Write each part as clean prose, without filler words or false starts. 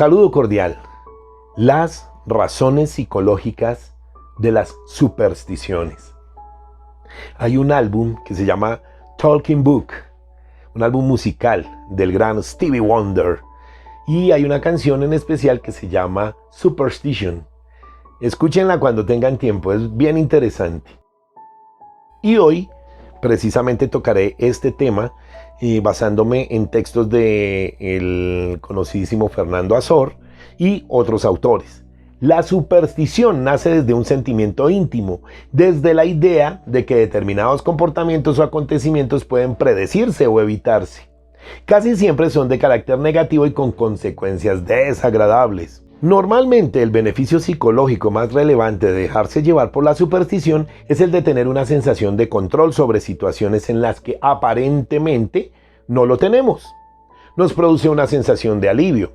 Saludo cordial. Las razones psicológicas de las supersticiones. Hay un álbum que se llama Talking Book, un álbum musical del gran Stevie Wonder, y hay una canción en especial que se llama Superstition. Escúchenla cuando tengan tiempo, es bien interesante. Y hoy precisamente tocaré este tema basándome en textos del conocidísimo Fernando Azor y otros autores. La superstición nace desde un sentimiento íntimo, desde la idea de que determinados comportamientos o acontecimientos pueden predecirse o evitarse. Casi siempre son de carácter negativo y con consecuencias desagradables. Normalmente el beneficio psicológico más relevante de dejarse llevar por la superstición es el de tener una sensación de control sobre situaciones en las que aparentemente no lo tenemos. Nos produce una sensación de alivio.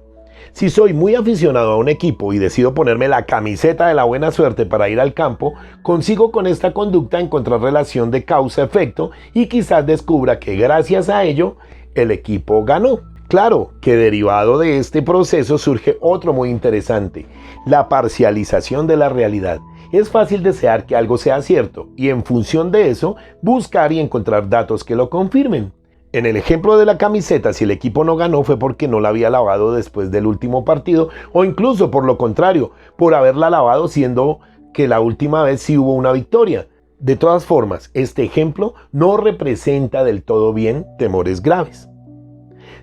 Si soy muy aficionado a un equipo y decido ponerme la camiseta de la buena suerte para ir al campo, consigo con esta conducta encontrar relación de causa-efecto y quizás descubra que gracias a ello el equipo ganó. Claro que derivado de este proceso surge otro muy interesante, la parcialización de la realidad. Es fácil desear que algo sea cierto y en función de eso buscar y encontrar datos que lo confirmen. En el ejemplo de la camiseta, si el equipo no ganó fue porque no la había lavado después del último partido o incluso por lo contrario, por haberla lavado siendo que la última vez sí hubo una victoria. De todas formas, este ejemplo no representa del todo bien temores graves.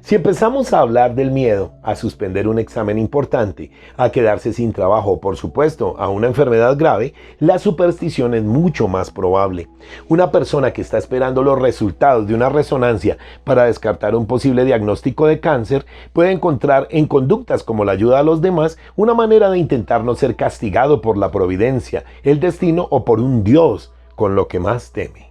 Si empezamos a hablar del miedo a suspender un examen importante, a quedarse sin trabajo o por supuesto a una enfermedad grave, la superstición es mucho más probable. Una persona que está esperando los resultados de una resonancia para descartar un posible diagnóstico de cáncer puede encontrar en conductas como la ayuda a los demás una manera de intentar no ser castigado por la providencia, el destino o por un Dios con lo que más teme.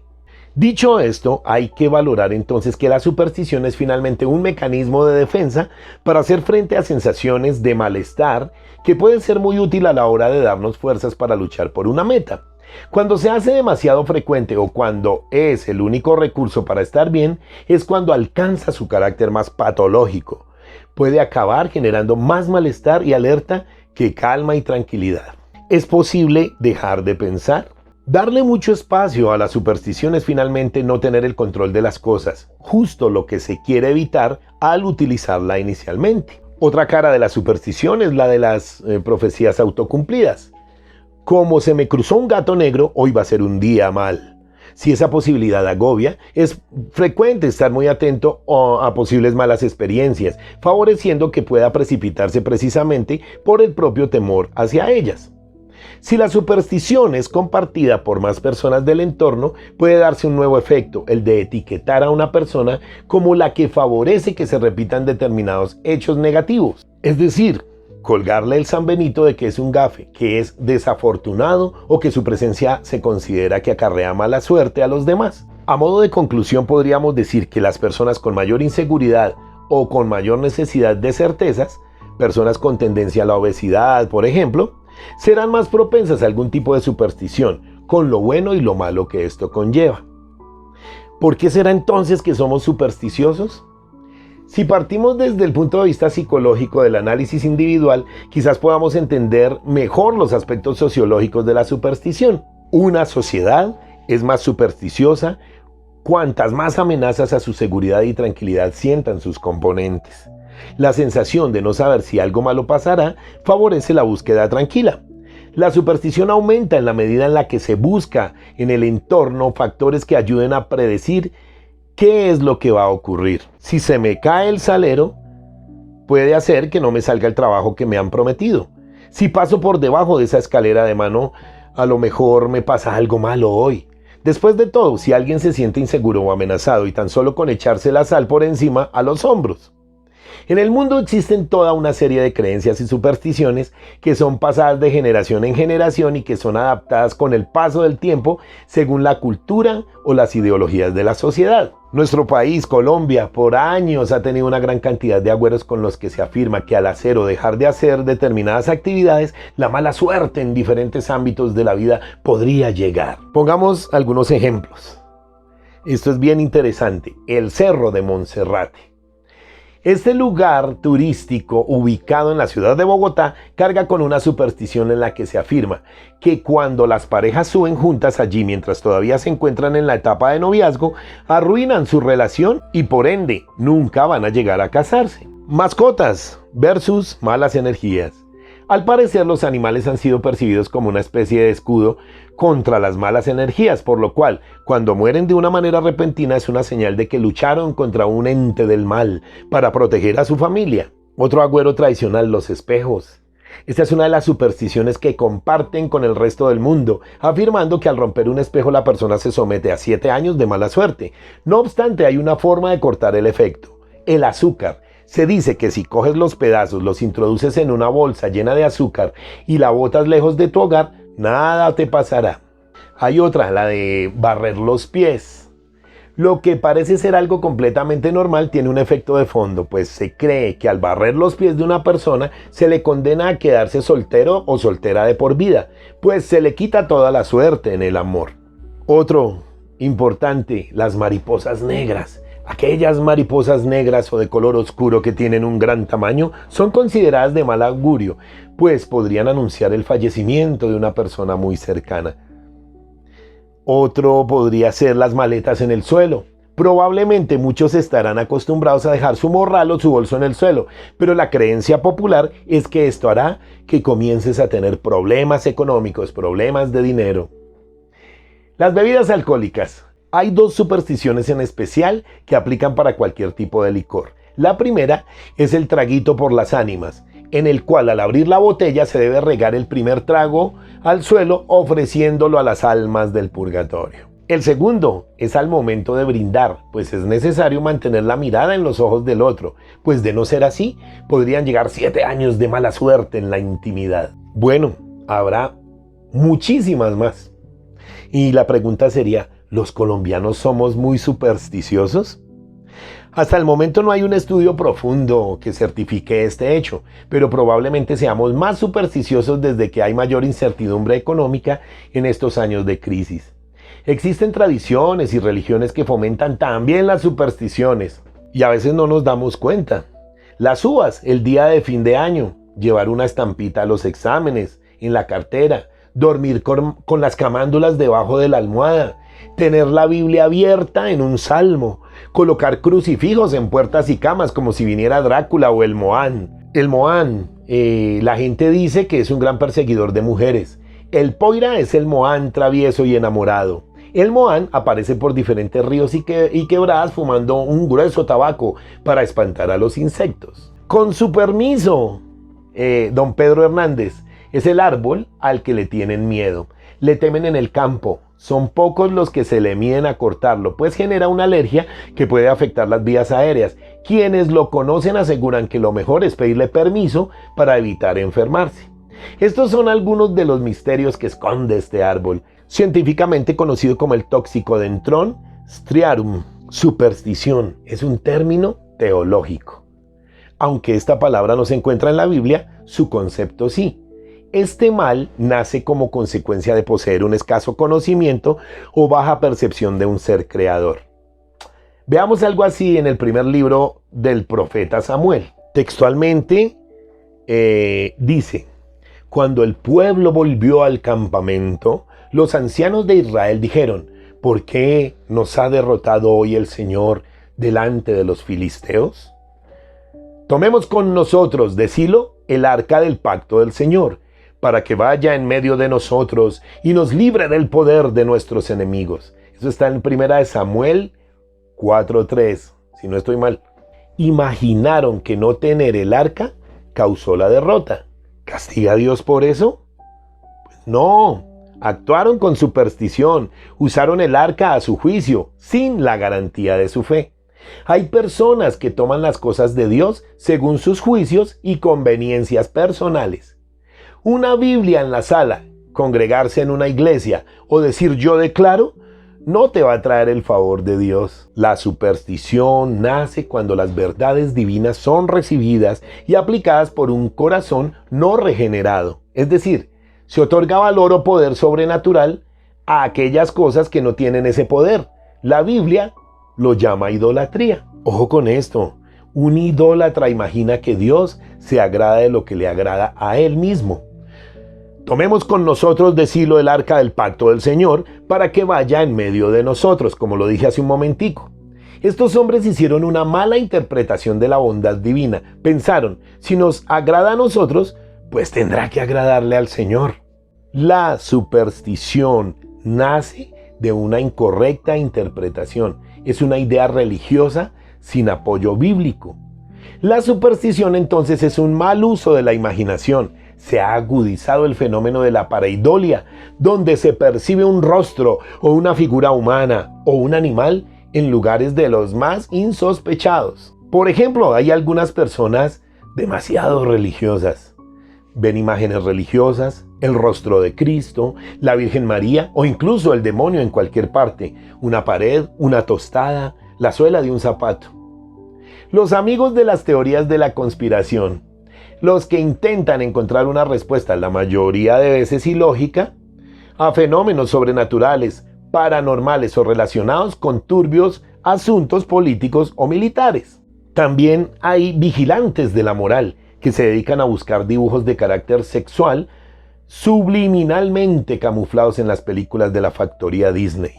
Dicho esto, hay que valorar entonces que la superstición es finalmente un mecanismo de defensa para hacer frente a sensaciones de malestar que pueden ser muy útil a la hora de darnos fuerzas para luchar por una meta. Cuando se hace demasiado frecuente o cuando es el único recurso para estar bien, es cuando alcanza su carácter más patológico. Puede acabar generando más malestar y alerta que calma y tranquilidad. ¿Es posible dejar de pensar? Darle mucho espacio a la superstición es finalmente no tener el control de las cosas, justo lo que se quiere evitar al utilizarla inicialmente. Otra cara de la superstición es la de las profecías autocumplidas. Como se me cruzó un gato negro, hoy va a ser un día mal. Si esa posibilidad agobia, es frecuente estar muy atento a posibles malas experiencias, favoreciendo que pueda precipitarse precisamente por el propio temor hacia ellas. Si la superstición es compartida por más personas del entorno, puede darse un nuevo efecto, el de etiquetar a una persona como la que favorece que se repitan determinados hechos negativos. Es decir, colgarle el San Benito de que es un gafe, que es desafortunado o que su presencia se considera que acarrea mala suerte a los demás. A modo de conclusión podríamos decir que las personas con mayor inseguridad o con mayor necesidad de certezas, personas con tendencia a la obesidad, por ejemplo, serán más propensas a algún tipo de superstición, con lo bueno y lo malo que esto conlleva. ¿Por qué será entonces que somos supersticiosos? Si partimos desde el punto de vista psicológico del análisis individual, quizás podamos entender mejor los aspectos sociológicos de la superstición. Una sociedad es más supersticiosa cuantas más amenazas a su seguridad y tranquilidad sientan sus componentes. La sensación de no saber si algo malo pasará favorece la búsqueda tranquila. La superstición aumenta en la medida en la que se busca en el entorno factores que ayuden a predecir qué es lo que va a ocurrir. Si se me cae el salero, puede hacer que no me salga el trabajo que me han prometido. Si paso por debajo de esa escalera de mano, a lo mejor me pasa algo malo hoy. Después de todo, si alguien se siente inseguro o amenazado y tan solo con echarse la sal por encima a los hombros. En el mundo existen toda una serie de creencias y supersticiones que son pasadas de generación en generación y que son adaptadas con el paso del tiempo según la cultura o las ideologías de la sociedad. Nuestro país, Colombia, por años ha tenido una gran cantidad de agüeros con los que se afirma que al hacer o dejar de hacer determinadas actividades, la mala suerte en diferentes ámbitos de la vida podría llegar. Pongamos algunos ejemplos. Esto es bien interesante. El Cerro de Monserrate. Este lugar turístico ubicado en la ciudad de Bogotá carga con una superstición en la que se afirma que cuando las parejas suben juntas allí mientras todavía se encuentran en la etapa de noviazgo, arruinan su relación y por ende nunca van a llegar a casarse. Mascotas versus malas energías. Al parecer los animales han sido percibidos como una especie de escudo contra las malas energías, por lo cual cuando mueren de una manera repentina es una señal de que lucharon contra un ente del mal para proteger a su familia. Otro agüero tradicional, los espejos. Esta es una de las supersticiones que comparten con el resto del mundo, afirmando que al romper un espejo la persona se somete a 7 años de mala suerte. No obstante, hay una forma de cortar el efecto: el azúcar. Se dice que si coges los pedazos, los introduces en una bolsa llena de azúcar y la botas lejos de tu hogar, nada te pasará. Hay otra, la de barrer los pies. Lo que parece ser algo completamente normal tiene un efecto de fondo, pues se cree que al barrer los pies de una persona se le condena a quedarse soltero o soltera de por vida, pues se le quita toda la suerte en el amor. Otro importante, las mariposas negras. Aquellas mariposas negras o de color oscuro que tienen un gran tamaño son consideradas de mal augurio, pues podrían anunciar el fallecimiento de una persona muy cercana. Otro podría ser las maletas en el suelo. Probablemente muchos estarán acostumbrados a dejar su morral o su bolso en el suelo, pero la creencia popular es que esto hará que comiences a tener problemas económicos, problemas de dinero. Las bebidas alcohólicas. Hay 2 supersticiones en especial que aplican para cualquier tipo de licor. La primera es el traguito por las ánimas, en el cual al abrir la botella se debe regar el primer trago al suelo ofreciéndolo a las almas del purgatorio. El segundo es al momento de brindar, pues es necesario mantener la mirada en los ojos del otro, pues de no ser así, podrían llegar 7 años de mala suerte en la intimidad. Bueno, habrá muchísimas más. Y la pregunta sería, ¿los colombianos somos muy supersticiosos? Hasta el momento no hay un estudio profundo que certifique este hecho, pero probablemente seamos más supersticiosos desde que hay mayor incertidumbre económica en estos años de crisis. Existen tradiciones y religiones que fomentan también las supersticiones y a veces no nos damos cuenta. Las uvas, el día de fin de año, llevar una estampita a los exámenes, en la cartera, dormir con las camándulas debajo de la almohada, tener la Biblia abierta en un salmo, colocar crucifijos en puertas y camas como si viniera Drácula o el Moán. El Moán, la gente dice que es un gran perseguidor de mujeres. El Poira es el Moán travieso y enamorado. El Moán aparece por diferentes ríos y quebradas fumando un grueso tabaco para espantar a los insectos. Con su permiso, don Pedro Hernández, es el árbol al que le tienen miedo. Le temen en el campo. Son pocos los que se le miden a cortarlo, pues genera una alergia que puede afectar las vías aéreas. Quienes lo conocen aseguran que lo mejor es pedirle permiso para evitar enfermarse. Estos son algunos de los misterios que esconde este árbol, científicamente conocido como el Toxicodendron striatum. Superstición es un término teológico. Aunque esta palabra no se encuentra en la Biblia, su concepto sí. Este mal nace como consecuencia de poseer un escaso conocimiento o baja percepción de un ser creador. Veamos algo así en el primer libro del profeta Samuel. Textualmente dice: cuando el pueblo volvió al campamento, los ancianos de Israel dijeron: ¿por qué nos ha derrotado hoy el Señor delante de los filisteos? Tomemos con nosotros de Silo el arca del pacto del Señor, para que vaya en medio de nosotros y nos libre del poder de nuestros enemigos. Eso está en 1 Samuel 4:3, si no estoy mal. Imaginaron que no tener el arca causó la derrota. ¿Castiga a Dios por eso? Pues no, actuaron con superstición, usaron el arca a su juicio, sin la garantía de su fe. Hay personas que toman las cosas de Dios según sus juicios y conveniencias personales. Una Biblia en la sala, congregarse en una iglesia o decir yo declaro, no te va a traer el favor de Dios. La superstición nace cuando las verdades divinas son recibidas y aplicadas por un corazón no regenerado. Es decir, se otorga valor o poder sobrenatural a aquellas cosas que no tienen ese poder. La Biblia lo llama idolatría. Ojo con esto. Un idólatra imagina que Dios se agrada de lo que le agrada a él mismo. Tomemos con nosotros de Silo el arca del pacto del Señor para que vaya en medio de nosotros, como lo dije hace un momentico. Estos hombres hicieron una mala interpretación de la bondad divina. Pensaron, si nos agrada a nosotros, pues tendrá que agradarle al Señor. La superstición nace de una incorrecta interpretación. Es una idea religiosa sin apoyo bíblico. La superstición entonces es un mal uso de la imaginación. Se ha agudizado el fenómeno de la pareidolia, donde se percibe un rostro o una figura humana o un animal en lugares de los más insospechados. Por ejemplo, hay algunas personas demasiado religiosas. Ven imágenes religiosas, el rostro de Cristo, la Virgen María o incluso el demonio en cualquier parte, una pared, una tostada, la suela de un zapato. Los amigos de las teorías de la conspiración, los que intentan encontrar una respuesta, la mayoría de veces ilógica, a fenómenos sobrenaturales, paranormales o relacionados con turbios asuntos políticos o militares. También hay vigilantes de la moral que se dedican a buscar dibujos de carácter sexual subliminalmente camuflados en las películas de la factoría Disney.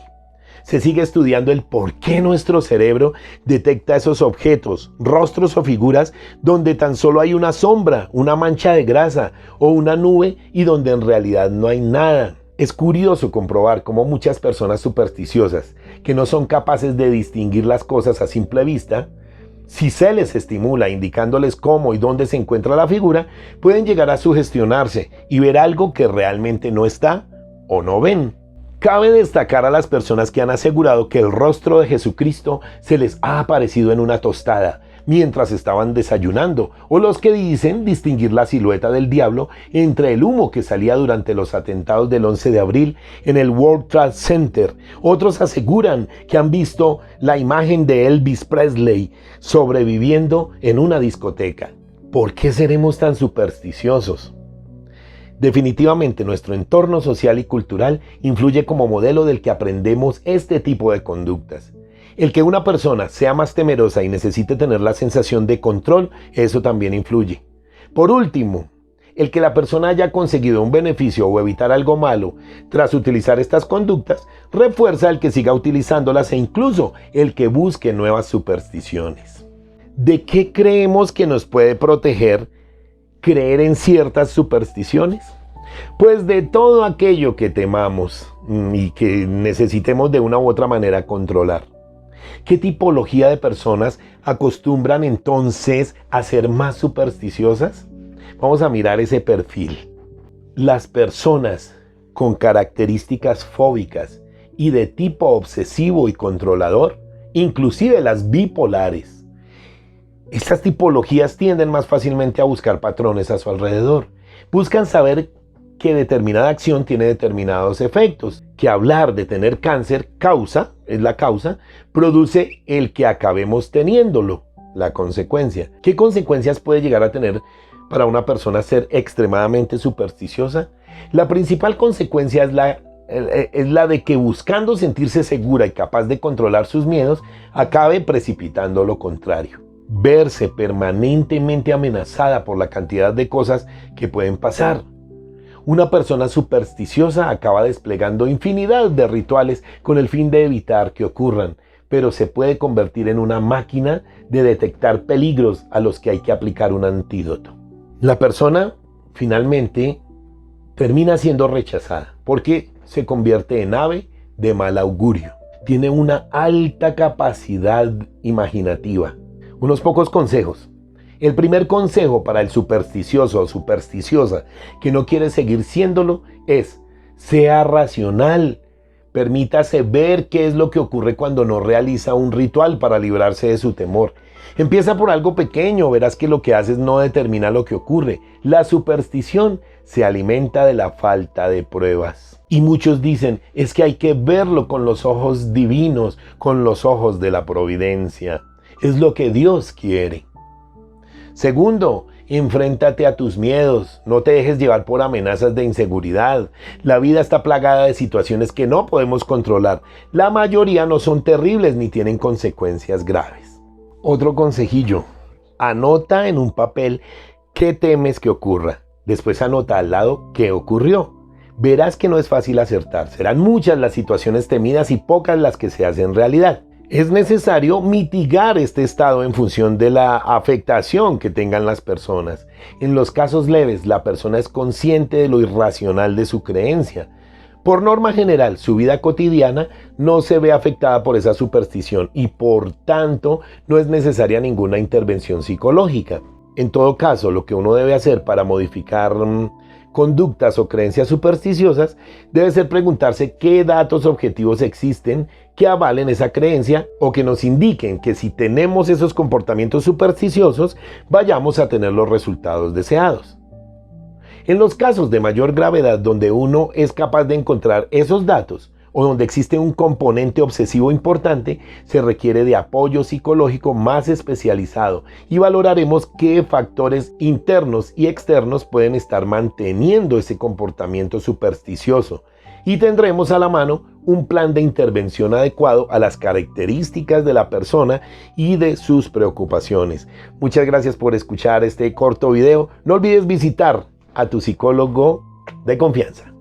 Se sigue estudiando el por qué nuestro cerebro detecta esos objetos, rostros o figuras donde tan solo hay una sombra, una mancha de grasa o una nube y donde en realidad no hay nada. Es curioso comprobar cómo muchas personas supersticiosas que no son capaces de distinguir las cosas a simple vista, si se les estimula indicándoles cómo y dónde se encuentra la figura, pueden llegar a sugestionarse y ver algo que realmente no está o no ven. Cabe destacar a las personas que han asegurado que el rostro de Jesucristo se les ha aparecido en una tostada mientras estaban desayunando, o los que dicen distinguir la silueta del diablo entre el humo que salía durante los atentados del 11 de abril en el World Trade Center. Otros aseguran que han visto la imagen de Elvis Presley sobreviviendo en una discoteca. ¿Por qué seremos tan supersticiosos? Definitivamente nuestro entorno social y cultural influye como modelo del que aprendemos este tipo de conductas. El que una persona sea más temerosa y necesite tener la sensación de control, eso también influye. Por último, el que la persona haya conseguido un beneficio o evitar algo malo tras utilizar estas conductas, refuerza el que siga utilizándolas e incluso el que busque nuevas supersticiones. ¿De qué creemos que nos puede proteger creer en ciertas supersticiones? Pues de todo aquello que temamos y que necesitemos de una u otra manera controlar. ¿Qué tipología de personas acostumbran entonces a ser más supersticiosas? Vamos a mirar ese perfil. Las personas con características fóbicas y de tipo obsesivo y controlador, inclusive las bipolares. Estas tipologías tienden más fácilmente a buscar patrones a su alrededor. Buscan saber que determinada acción tiene determinados efectos, que hablar de tener cáncer es la causa, produce el que acabemos teniéndolo, la consecuencia. ¿Qué consecuencias puede llegar a tener para una persona ser extremadamente supersticiosa? La principal consecuencia es la de que buscando sentirse segura y capaz de controlar sus miedos, acabe precipitando lo contrario. Verse permanentemente amenazada por la cantidad de cosas que pueden pasar. Una persona supersticiosa acaba desplegando infinidad de rituales con el fin de evitar que ocurran, pero se puede convertir en una máquina de detectar peligros a los que hay que aplicar un antídoto. La persona finalmente termina siendo rechazada porque se convierte en ave de mal augurio. Tiene una alta capacidad imaginativa. Unos pocos consejos. El primer consejo para el supersticioso o supersticiosa que no quiere seguir siéndolo es: sea racional. Permítase ver qué es lo que ocurre cuando no realiza un ritual para librarse de su temor. Empieza por algo pequeño, verás que lo que haces no determina lo que ocurre. La superstición se alimenta de la falta de pruebas. Y muchos dicen, es que hay que verlo con los ojos divinos, con los ojos de la providencia. Es lo que Dios quiere. Segundo, enfréntate a tus miedos, no te dejes llevar por amenazas de inseguridad. La vida está plagada de situaciones que no podemos controlar. La mayoría no son terribles ni tienen consecuencias graves. Otro consejillo, Anota en un papel qué temes que ocurra. Después anota al lado qué ocurrió. Verás que no es fácil acertar. Serán muchas las situaciones temidas y pocas las que se hacen realidad. Es necesario mitigar este estado en función de la afectación que tengan las personas. En los casos leves, la persona es consciente de lo irracional de su creencia. Por norma general, su vida cotidiana no se ve afectada por esa superstición y por tanto no es necesaria ninguna intervención psicológica. En todo caso, lo que uno debe hacer para modificar conductas o creencias supersticiosas debe ser preguntarse qué datos objetivos existen que avalen esa creencia o que nos indiquen que si tenemos esos comportamientos supersticiosos vayamos a tener los resultados deseados. En los casos de mayor gravedad donde uno es capaz de encontrar esos datos o donde existe un componente obsesivo importante, se requiere de apoyo psicológico más especializado y valoraremos qué factores internos y externos pueden estar manteniendo ese comportamiento supersticioso y tendremos a la mano un plan de intervención adecuado a las características de la persona y de sus preocupaciones. Muchas gracias por escuchar este corto video. No olvides visitar a tu psicólogo de confianza.